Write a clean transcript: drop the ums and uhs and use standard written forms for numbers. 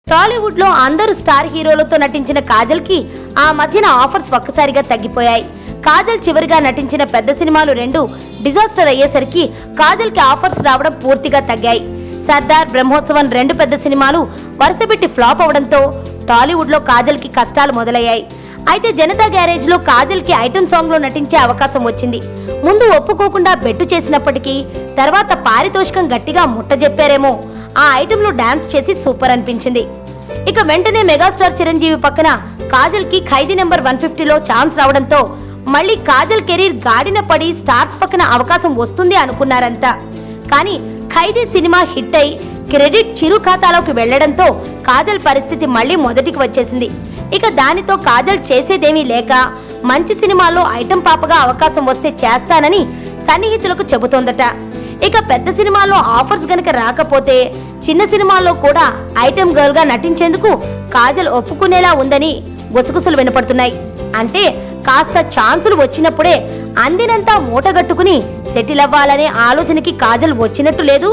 టాలీవుడ్ లో అందరూ స్టార్ హీరోలతో నటించిన కాజల్ కి ఆ మధ్యన ఆఫర్స్ ఒక్కసారిగా తగ్గిపోయాయి. కాజల్ చివరిగా నటించిన పెద్ద సినిమాలు రెండు డిజాస్టర్ అయ్యేసరికి కాజల్ కి ఆఫర్స్ రావడం పూర్తిగా తగ్గాయి. సర్దార్, బ్రహ్మోత్సవం రెండు పెద్ద సినిమాలు వరుసపెట్టి ఫ్లాప్ అవడంతో టాలీవుడ్ లో కాజల్ కి కష్టాలు మొదలయ్యాయి. అయితే జనతా గ్యారేజ్ లో కాజల్ కి ఐటెం సాంగ్ లో నటించే అవకాశం వచ్చింది. ముందు ఒప్పుకోకుండా బెట్టు చేసినప్పటికీ తర్వాత పారితోషికం గట్టిగా ముట్టజెప్పారేమో ఆ ఐటెంలో డాన్స్ చేసి సూపర్ అనిపించింది. ఇక వెంటనే మెగాస్టార్ చిరంజీవి పక్కన కాజల్ కి ఖైదీ నెంబర్ 150లో ఛాన్స్ రావడంతో మళ్ళీ కాజల్ కెరీర్ గాడిన పడి స్టార్స్ పక్కన అవకాశం వస్తుంది అనుకున్నారంతా. కానీ ఖైదీ సినిమా హిట్ అయి క్రెడిట్ చిరు ఖాతాలోకి వెళ్లడంతో కాజల్ పరిస్థితి మళ్ళీ మొదటికి వచ్చేసింది. ఇక దానితో కాజల్ చేసేదేమీ లేక మంచి సినిమాల్లో ఐటెం పాపగా అవకాశం వస్తే చేస్తానని సన్నిహితులకు చెబుతోందట. ఇక పెద్ద సినిమాల్లో ఆఫర్స్ గనక రాకపోతే చిన్న సినిమాల్లో కూడా ఐటెం గర్ల్ గా నటించేందుకు కాజల్ ఒప్పుకునేలా ఉందని గుసగుసలు వినపడుతున్నాయి. అంటే కాస్త ఛాన్సులు వచ్చినప్పుడే అందినంతా మూటగట్టుకుని సెటిల్ అవ్వాలనే ఆలోచనకి కాజల్ వచ్చినట్టు లేదు.